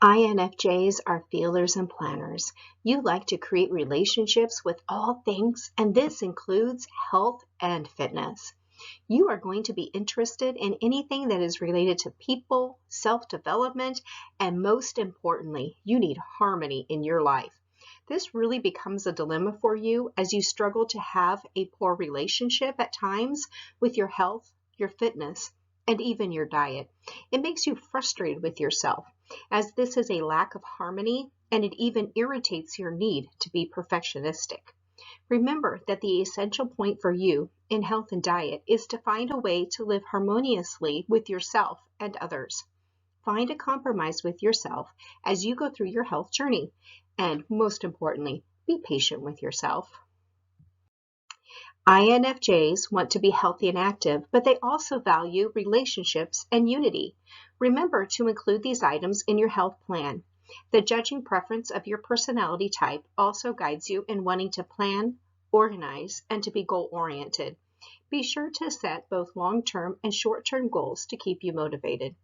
INFJs are feelers and planners. You like to create relationships with all things, and this includes health and fitness. You are going to be interested in anything that is related to people, self-development, and most importantly, you need harmony in your life. This really becomes a dilemma for you as you struggle to have a poor relationship at times with your health, your fitness, and even your diet. It makes you frustrated with yourself, as this is a lack of harmony and it even irritates your need to be perfectionistic. Remember that the essential point for you in health and diet is to find a way to live harmoniously with yourself and others. Find a compromise with yourself as you go through your health journey. And most importantly, be patient with yourself. INFJs want to be healthy and active, but they also value relationships and unity. Remember to include these items in your health plan. The judging preference of your personality type also guides you in wanting to plan, organize, and to be goal-oriented. Be sure to set both long-term and short-term goals to keep you motivated.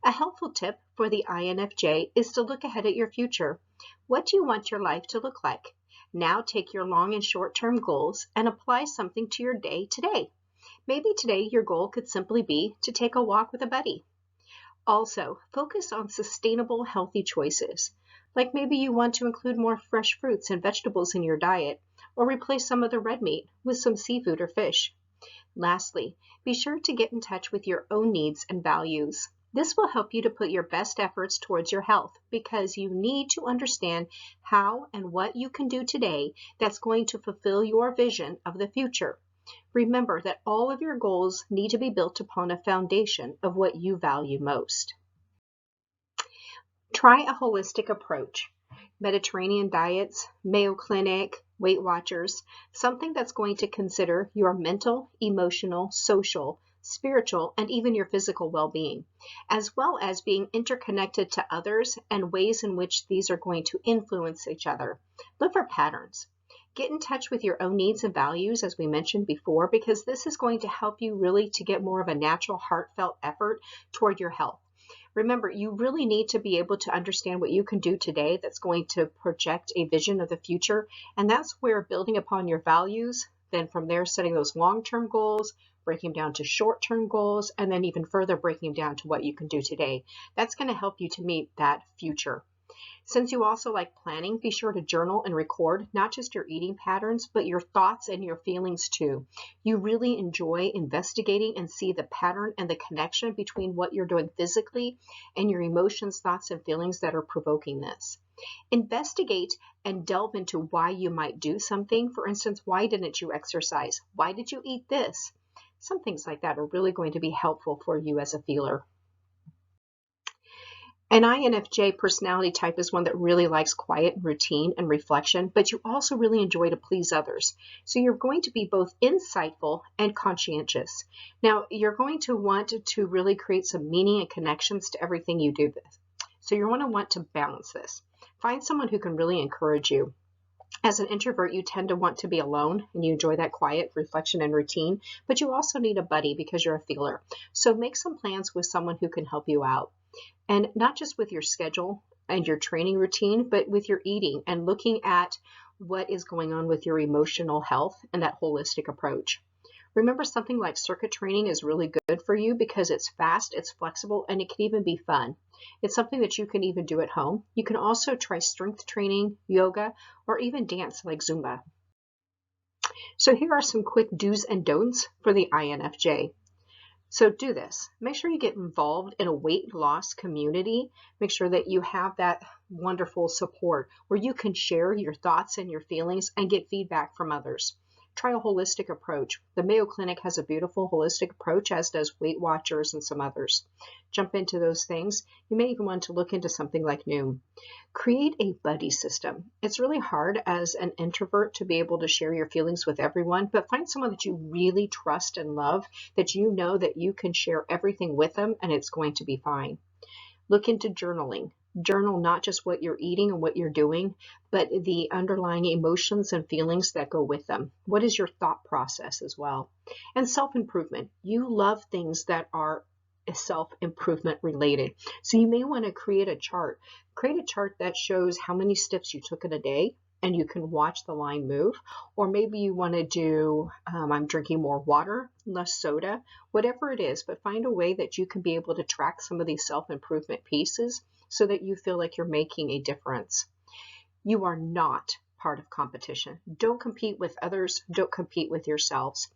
A helpful tip for the INFJ is to look ahead at your future. What do you want your life to look like? Now take your long and short-term goals and apply something to your day today. Maybe today your goal could simply be to take a walk with a buddy. Also, focus on sustainable, healthy choices. Like maybe you want to include more fresh fruits and vegetables in your diet, or replace some of the red meat with some seafood or fish. Lastly, be sure to get in touch with your own needs and values. This will help you to put your best efforts towards your health because you need to understand how and what you can do today that's going to fulfill your vision of the future. Remember that all of your goals need to be built upon a foundation of what you value most. Try a holistic approach. Mediterranean diets, Mayo Clinic, Weight Watchers, something that's going to consider your mental, emotional, social, spiritual, and even your physical well-being, as well as being interconnected to others and ways in which these are going to influence each other. Look for patterns. Get in touch with your own needs and values, as we mentioned before, because this is going to help you really to get more of a natural, heartfelt effort toward your health. Remember, you really need to be able to understand what you can do today that's going to project a vision of the future, and that's where building upon your values, then from there setting those long-term goals, breaking them down to short-term goals, and then even further breaking them down to what you can do today. That's going to help you to meet that future. Since you also like planning, be sure to journal and record not just your eating patterns, but your thoughts and your feelings too. You really enjoy investigating and see the pattern and the connection between what you're doing physically and your emotions, thoughts, and feelings that are provoking this. Investigate and delve into why you might do something. For instance, why didn't you exercise? Why did you eat this? Some things like that are really going to be helpful for you as a feeler. An INFJ personality type is one that really likes quiet routine and reflection, but you also really enjoy to please others. So you're going to be both insightful and conscientious. Now, you're going to want to really create some meaning and connections to everything you do. So you're going to want to balance this. Find someone who can really encourage you. As an introvert, you tend to want to be alone and you enjoy that quiet reflection and routine, but you also need a buddy because you're a feeler. So make some plans with someone who can help you out. And not just with your schedule and your training routine, but with your eating and looking at what is going on with your emotional health and that holistic approach. Remember, something like circuit training is really good for you because it's fast, it's flexible, and it can even be fun. It's something that you can even do at home. You can also try strength training, yoga, or even dance like Zumba. So here are some quick do's and don'ts for the INFJ. So do this. Make sure you get involved in a weight loss community. Make sure that you have that wonderful support where you can share your thoughts and your feelings and get feedback from others. Try a holistic approach. The Mayo Clinic has a beautiful holistic approach, as does Weight Watchers and some others. Jump into those things. You may even want to look into something like Noom. Create a buddy system. It's really hard as an introvert to be able to share your feelings with everyone, but find someone that you really trust and love, that you know that you can share everything with them and it's going to be fine. Look into journaling. Journal not just what you're eating and what you're doing, but the underlying emotions and feelings that go with them. What is your thought process as well? And self-improvement. You love things that are self-improvement related. So you may want to create a chart. Create a chart that shows how many steps you took in a day, and you can watch the line move. Or maybe you want to do, I'm drinking more water, less soda, whatever it is, but find a way that you can be able to track some of these self-improvement pieces so that you feel like you're making a difference. You are not part of competition. Don't compete with others. Don't compete with yourselves.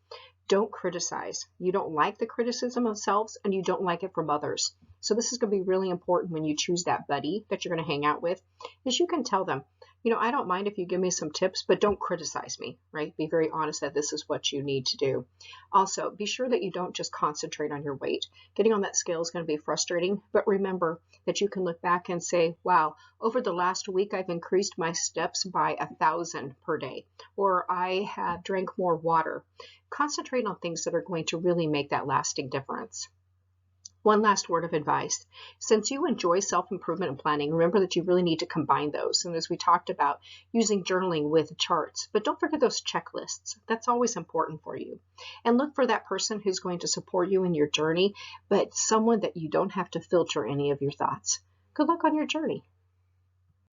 Don't criticize. You don't like the criticism of selves, and you don't like it from others. So this is going to be really important when you choose that buddy that you're going to hang out with, is you can tell them, I don't mind if you give me some tips, but don't criticize me, right? Be very honest that this is what you need to do. Also, be sure that you don't just concentrate on your weight. Getting on that scale is going to be frustrating, but remember that you can look back and say, wow, over the last week, I've increased my steps by 1,000 per day, or I have drank more water. Concentrate on things that are going to really make that lasting difference. One last word of advice. Since you enjoy self-improvement and planning, remember that you really need to combine those. And as we talked about, using journaling with charts. But don't forget those checklists. That's always important for you. And look for that person who's going to support you in your journey, but someone that you don't have to filter any of your thoughts. Good luck on your journey.